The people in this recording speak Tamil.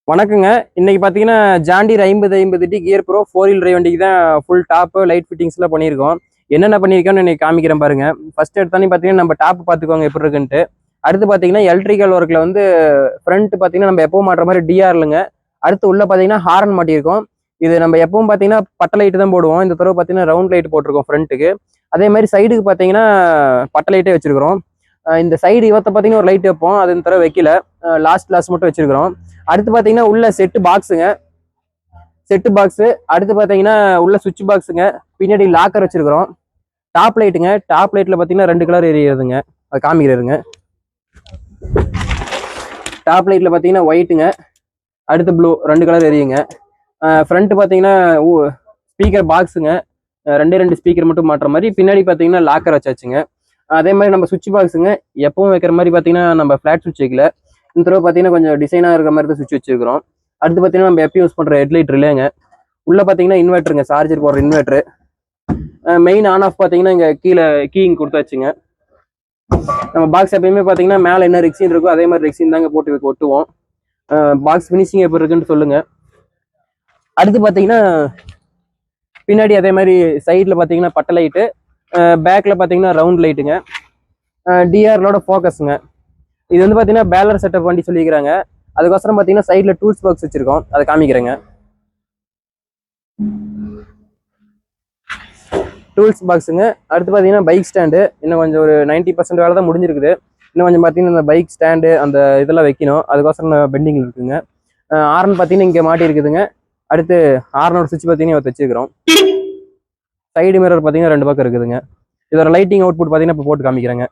வணக்கங்க. இன்னைக்கு பார்த்தீங்கன்னா, John Deere 5050 gear pro 4 wheel drive வண்டிக்கு தான் ஃபுல் டாப்பு, லைட் ஃபிட்டிங்ஸ்லாம் பண்ணியிருக்கோம். என்னென்ன பண்ணியிருக்கோம்னு இன்னைக்கு காமிக்கிறேன் பாருங்க. ஃபர்ஸ்ட் எடுத்தோனே பார்த்தீங்கன்னா, நம்ம டாப் பார்த்துக்கோங்க எப்படி இருக்குன்ட்டு. அடுத்து பார்த்தீங்கன்னா, எலக்ட்ரிக்கல் ஒர்க்ல வந்து ஃப்ரண்ட் பார்த்தீங்கன்னா, நம்ம எப்பவும் மாட்டுற மாதிரி டிஆர்லுங்க. அடுத்து உள்ள பார்த்தீங்கன்னா, ஹாரன் மாட்டியிருக்கோம். இது நம்ம எப்பவும் பார்த்தீங்கன்னா, பட்டை லைட் தான் போடுவோம். இந்த தடவை பார்த்தீங்கன்னா, ரவுண்ட் லைட் போட்டிருக்கோம் ஃப்ரண்ட்டுக்கு. அதே மாதிரி சைடுக்கு பார்த்தீங்கன்னா, பட்டை லைட்டே வச்சிருக்கிறோம். இந்த சைடு இவத்த பார்த்தீங்கன்னா ஒரு லைட் வைப்போம். அது இந்த தடவை வைக்கல. லாஸ்ட் மட்டும் வச்சிருக்கிறோம். அடுத்து பார்த்தீங்கன்னா உள்ள செட்டு பாக்ஸுங்க. Set box. அடுத்து பார்த்தீங்கன்னா உள்ள சுவிட்ச் பாக்ஸுங்க. பின்னாடி லாக்கர் வச்சிருக்கிறோம். டாப் லைட்டுங்க. டாப் லைட்ல பார்த்தீங்கன்னா 2 கலர் எரியுதுங்க. அது காமிக்கிறதுங்க. டாப் லைட்ல பார்த்தீங்கன்னா ஒயிட்டுங்க. அடுத்து ப்ளூ 2 கலர் எரியுங்க. ஃப்ரண்ட் பார்த்தீங்கன்னா ஸ்பீக்கர் பாக்ஸுங்க. 2 ஸ்பீக்கர் மட்டும் மாட்டுற மாதிரி. பின்னாடி பார்த்தீங்கன்னா லாக்கர் வச்சாச்சுங்க. அதே மாதிரி நம்ம சுவிட்ச் பாக்ஸுங்க. எப்பவும் வைக்கிற மாதிரி பார்த்தீங்கன்னா நம்ம ஃபிளாட் சுவிட்ச் வைக்கல. இந்த தடவை பார்த்தீங்கன்னா கொஞ்சம் டிசைனாக இருக்கிற மாதிரி தான் சுவிட்ச் வச்சிருக்கிறோம். அடுத்து பார்த்தீங்கன்னா நம்ம எப்பயும் யூஸ் பண்ணுற ஹெட்லைட் ரிலேங்க. உள்ள பார்த்தீங்கன்னா இன்வெர்ட்டருங்க, சார்ஜர் போடுற இன்வெர்ட்டரு. மெயின் ஆன் ஆஃப் பார்த்தீங்கன்னா இங்கே கீழே கீயிங் கொடுத்தாச்சுங்க. நம்ம பாக்ஸ் எப்பயுமே பார்த்தீங்கன்னா மேலே என்ன ரெக்ஸின் இருக்கோ அதே மாதிரி ரெக்ஸின் தாங்க போட்டு ஒட்டுவோம். பாக்ஸ் ஃபினிஷிங் எப்படி இருக்குன்னு சொல்லுங்க. அடுத்து பார்த்தீங்கன்னா பின்னாடி அதே மாதிரி சைடில் பார்த்தீங்கன்னா பட்டை லைட்டு, பேக்கில் பார்த்தீங்கன்னா ரவுண்ட் லைட்டுங்க. டிஆர்லோட ஃபோக்கஸுங்க. இது வந்து பார்த்தீங்கன்னா பேலர் செட்டப் வண்டி சொல்லிக்கிறாங்க. அதுக்கோசரம் பார்த்தீங்கன்னா சைடில் டூல்ஸ் பாக்ஸ் வச்சிருக்கோம். அதை காமிக்கிறேங்க. டூல்ஸ் பாக்ஸுங்க. அடுத்து பார்த்தீங்கன்னா பைக் ஸ்டாண்டு. இன்னும் கொஞ்சம் ஒரு 90% வேலை தான் முடிஞ்சிருக்குது. இன்னும் கொஞ்சம் பார்த்தீங்கன்னா இந்த பைக் ஸ்டாண்டு அந்த இதெல்லாம் வைக்கணும். அதுக்கோசரம் பெண்டிங் இருக்குங்க. ஆர்ன் பார்த்தீங்கன்னா இங்கே மாட்டி இருக்குதுங்க. அடுத்து ஆர்னோட சுவிட்ச் பார்த்தீங்கன்னா வச்சுருக்கிறோம். சைடு மிரர் பார்த்தீங்கன்னா 2 பக்கம் இருக்குதுங்க. இதோட லைட்டிங் அவுட்புட் பார்த்தீங்கன்னா இப்போ போட்டு காமிக்கிறேங்க.